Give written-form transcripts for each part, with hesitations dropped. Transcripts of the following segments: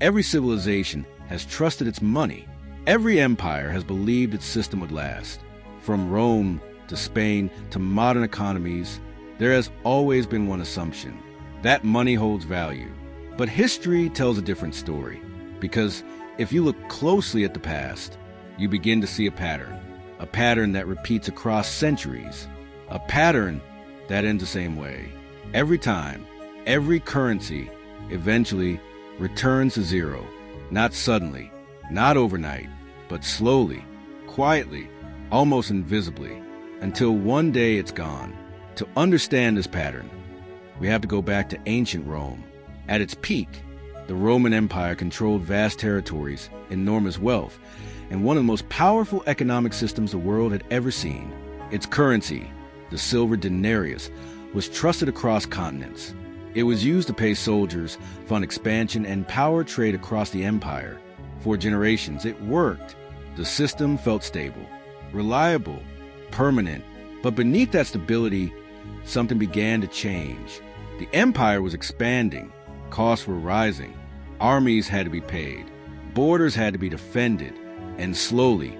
Every civilization has trusted its money. Every empire has believed its system would last. From Rome to Spain to modern economies, there has always been one assumption: that money holds value. But history tells a different story, because if you look closely at the past, you begin to see a pattern that repeats across centuries, a pattern that ends the same way. Every time, every currency eventually returns to zero, not suddenly, not overnight, but slowly, quietly, almost invisibly, until one day it's gone. To understand this pattern, we have to go back to ancient Rome. At its peak, the Roman Empire controlled vast territories, enormous wealth, and one of the most powerful economic systems the world had ever seen. Its currency, the silver denarius, was trusted across continents. It was used to pay soldiers, fund expansion, and power trade across the empire. For generations, it worked. The system felt stable, reliable, permanent. But beneath that stability, something began to change. The empire was expanding. Costs were rising. Armies had to be paid. Borders had to be defended. And slowly,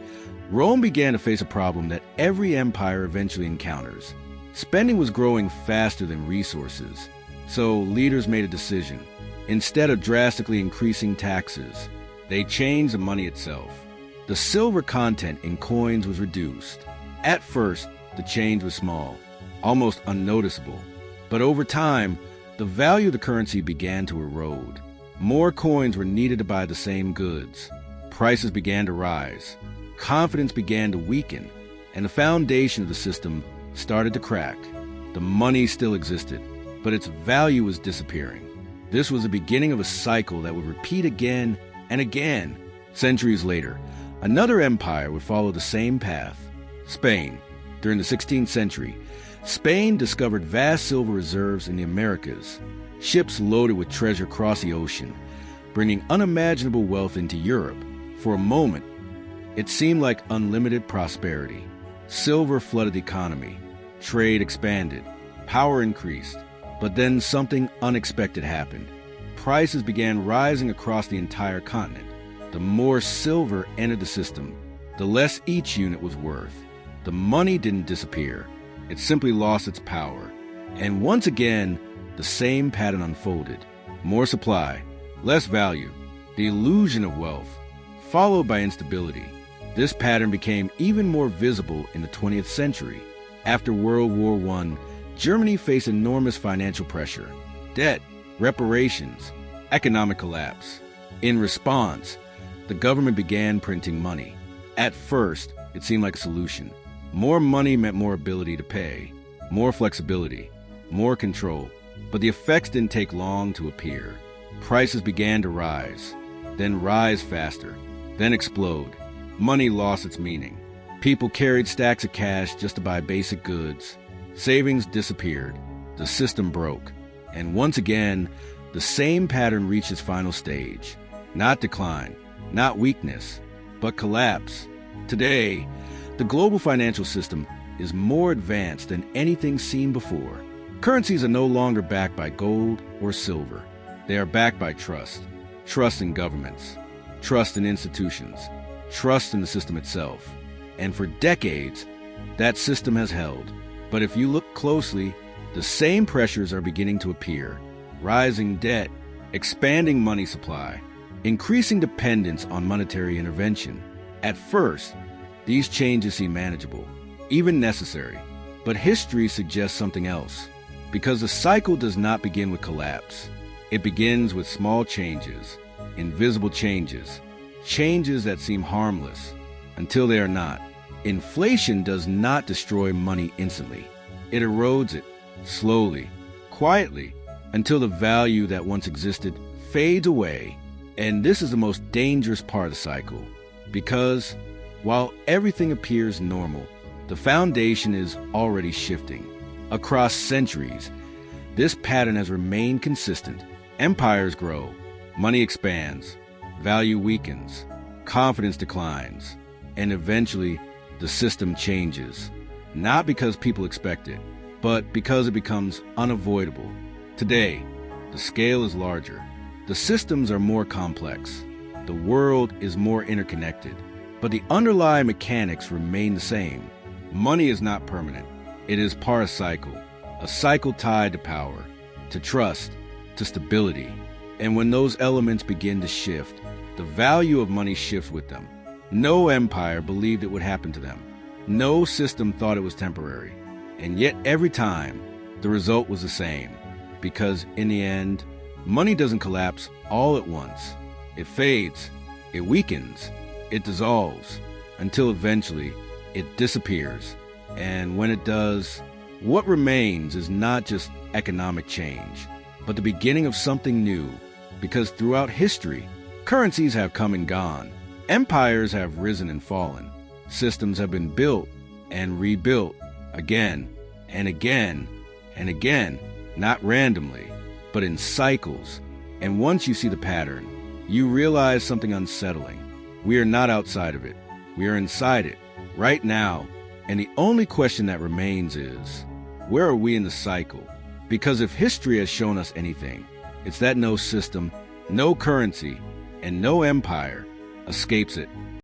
Rome began to face a problem that every empire eventually encounters. Spending was growing faster than resources. So leaders made a decision. Instead of drastically increasing taxes, they changed the money itself. The silver content in coins was reduced. At first, the change was small, almost unnoticeable. But over time, the value of the currency began to erode. More coins were needed to buy the same goods. Prices began to rise. Confidence began to weaken, and the foundation of the system started to crack. The money still existed, but its value was disappearing. This was the beginning of a cycle that would repeat again and again. Centuries later, another empire would follow the same path. Spain. During the 16th century, Spain discovered vast silver reserves in the Americas. Ships loaded with treasure crossed the ocean, bringing unimaginable wealth into Europe. For a moment, it seemed like unlimited prosperity. Silver flooded the economy. Trade expanded. Power increased. But then something unexpected happened. Prices began rising across the entire continent. The more silver entered the system, the less each unit was worth. The money didn't disappear. It simply lost its power. And once again, the same pattern unfolded. More supply, less value, the illusion of wealth, followed by instability. This pattern became even more visible in the 20th century. After World War I, Germany faced enormous financial pressure, debt, reparations, economic collapse. In response, the government began printing money. At first, it seemed like a solution. More money meant more ability to pay, more flexibility, more control. But the effects didn't take long to appear. Prices began to rise, then rise faster, then explode. Money lost its meaning. People carried stacks of cash just to buy basic goods. Savings disappeared. The system broke. And once again, the same pattern reached its final stage. Not decline, not weakness, but collapse. Today, the global financial system is more advanced than anything seen before. Currencies are no longer backed by gold or silver. They are backed by trust. Trust in governments, trust in institutions, trust in the system itself. And for decades, that system has held. But if you look closely, the same pressures are beginning to appear. Rising debt, expanding money supply, increasing dependence on monetary intervention. At first, these changes seem manageable, even necessary. But history suggests something else. Because the cycle does not begin with collapse. It begins with small changes, invisible changes, changes that seem harmless until they are not. Inflation does not destroy money instantly. It erodes it, slowly, quietly, until the value that once existed fades away. And this is the most dangerous part of the cycle, because while everything appears normal, the foundation is already shifting. Across centuries, this pattern has remained consistent. Empires grow, money expands, value weakens, confidence declines, and eventually the system changes. Not because people expect it, but because it becomes unavoidable. Today, the scale is larger. The systems are more complex. The world is more interconnected. But the underlying mechanics remain the same. Money is not permanent. It is parcycle, a cycle tied to power, to trust, to stability. And when those elements begin to shift, the value of money shifts with them. No empire believed it would happen to them. No system thought it was temporary. And yet every time, the result was the same. Because in the end, money doesn't collapse all at once. It fades, it weakens, it dissolves, until eventually it disappears. And when it does, what remains is not just economic change, but the beginning of something new. Because throughout history, currencies have come and gone. Empires have risen and fallen. Systems have been built and rebuilt again and again and again, not randomly, but in cycles. And once you see the pattern, you realize something unsettling. We are not outside of it. We are inside it, right now. And the only question that remains is, where are we in the cycle? Because if history has shown us anything, it's that no system, no currency, and no empire escapes it.